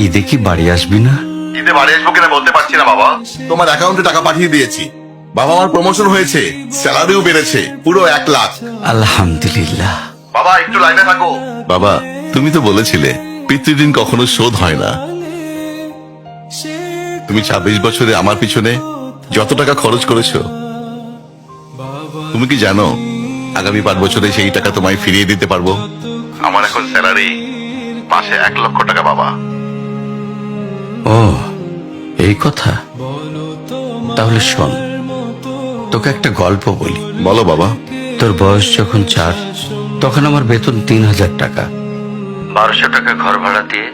ঈদে কি বাড়ি আসবি না? ঈদে বাড়ি আসবো কিনা বলতে পারছি না বাবা। তোমার অ্যাকাউন্টে টাকা পাঠিয়ে দিয়েছি। বাবা, আমার প্রমোশন হয়েছে, স্যালারিও বেড়েছে, পুরো 1 লাখ। আলহামদুলিল্লাহ। বাবা একটু লাইনে থাকো। বাবা, তুমি তো বলেছিলে পিতৃঋণ কখনো শোধ হয় না। তুমি 26 বছরে আমার পিছনে যত টাকা খরচ করেছো, তুমি কি জানো আগামী 5 বছরে সেই টাকা তোমায় ফিরিয়ে দিতে পারবো? আমার এখন স্যালারি মাসে 1 লক্ষ টাকা বাবা। ও, এই কথা। তাহলে শোন, তোকে একটা গল্প বলি। বলো বাবা। তোর বয়স যখন 4, তখন আমার বেতন 3000 টাকা। 1200 টাকা ঘর ভাড়া দিয়ে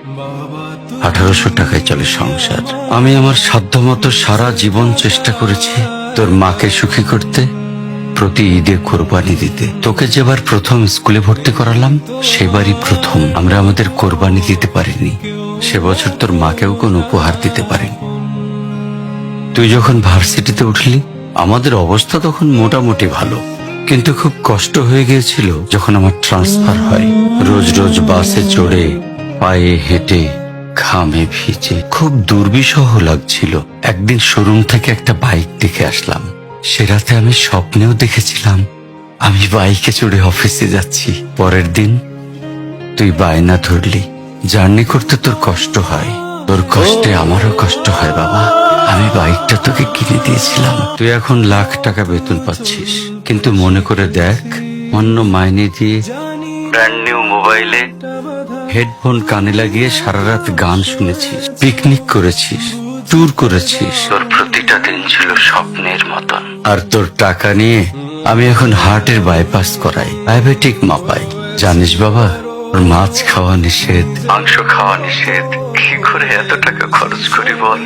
1800 টাকায় চলে সংসার। আমি আমার সাধ্যমতো সারা জীবন চেষ্টা করেছি তোর মাকে সুখী করতে, প্রতি ঈদে কোরবানি দিতে। তোকে যেবার প্রথম স্কুলে ভর্তি করালাম, সেবারই প্রথম আমরা আমাদের কোরবানি দিতে পারিনি। সে বছর তোর মাকেও কোনো উপহার দিতে পারিনি। তুই যখন ভার্সিটিতে উঠলি, আমাদের অবস্থা তখন মোটামুটি ভালো, কিন্তু খুব কষ্ট হয়ে গিয়েছিল যখন আমার ট্রান্সফার হয়। রোজ রোজ বাসে চড়ে, পায়ে হেঁটে, ঘামে ভিজে খুব দুর্বিষহ লাগছিল। একদিন শোরুম থেকে একটা বাইক দেখে আসলাম। সে রাতে আমি স্বপ্নেও দেখেছিলাম আমি বাইকে চড়ে অফিসে যাচ্ছি। পরের দিন তুই বায়না ধরলি, জার্নি করতে তোর কষ্ট হয়। তোর কষ্টে আমারও কষ্ট হয় বাবা। আমি বাইকটা তোকে কিনে দিয়েছিলাম। তুই এখন লাখ টাকা বেতন পাচ্ছিস, কিন্তু মনে করে দেখ, অন্য মাইনে দিয়ে ব্র্যান্ড নিউ মোবাইলে হেডফোন কানে লাগিয়ে সারা রাত গান শুনেছিস, পিকনিক করেছিস, ট্যুর করেছিস। তোর প্রতিটা দিন ছিল স্বপ্নের মতন। আর তোর টাকা নিয়ে আমি এখন হার্টের বাইপাস করাই, ডায়াবেটিক মাপাই। জানিস বাবা, ওর মাছ খাওয়া নিষেধ, মাংস খাওয়া নিষেধ। কি করে এত টাকা খরচ করি বল?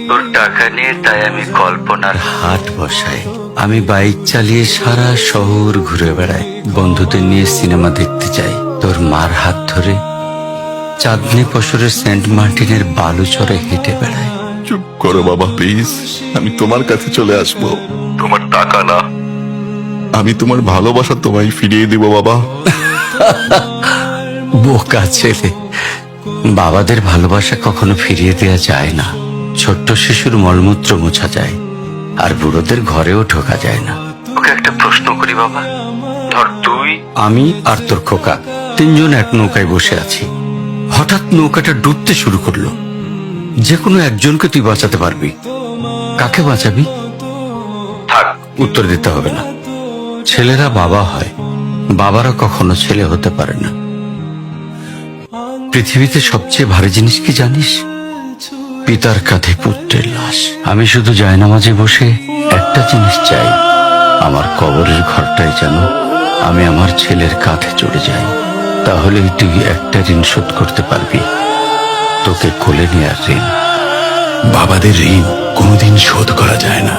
তোর টাকা নিয়ে তাই আমি কল্পনার হাট বসাই। আমি বাইক চালিয়ে সারা শহর ঘুরে বেড়াই, বন্ধুদের নিয়ে সিনেমা দেখতে যাই। তোর মার হাত ধরে চাঁদনি পশরে সেন্ট মার্টিনের বালুচরে হেঁটে বেড়াই। চুপ করো বাবা প্লিজ, আমি তোমার কাছে চলে আসবো। তোমার টাকা না, আমি তোমার ভালোবাসা তোমায় ফিরিয়ে দিব বাবা। বোকা ছেলে, বাবাদের ভালোবাসা কখনো ফিরিয়ে দেয়া যায় না। ছোট্ট শিশুর মলমূত্র মোছা যায়, আর বুড়োদের ঘরেও ঢোকা যায় না। ওকে একটা প্রশ্ন করি বাবা। ধর তুই, আমি আর তোর খোকা তিনজন এক নৌকায় বসে আছি। হঠাৎ নৌকাটা ডুবতে শুরু করলো। যে কোনো একজনকে তুই বাঁচাতে পারবি, কাকে বাঁচাবি? থাক, উত্তর দিতে হবে না। ছেলেরা বাবা হয়, বাবারা কখনো ছেলে হতে পারে না। পৃথিবীতে সবচেয়ে ভারী জিনিস কি জানিস? পিতার কাঁধে পুত্রের লাশ। আমি শুধু জায়নামাজে বসে একটা জিনিস চাই, আমার কবরের ঘরটাই যেন আমি আমার ছেলের কাঁধে চড়ে যাই। তাহলেই তুই একটা ঋণ শোধ করতে পারবি, তোকে কোলে নেওয়ার ঋণ। বাবাদের ঋণ কোনোদিন শোধ করা যায় না।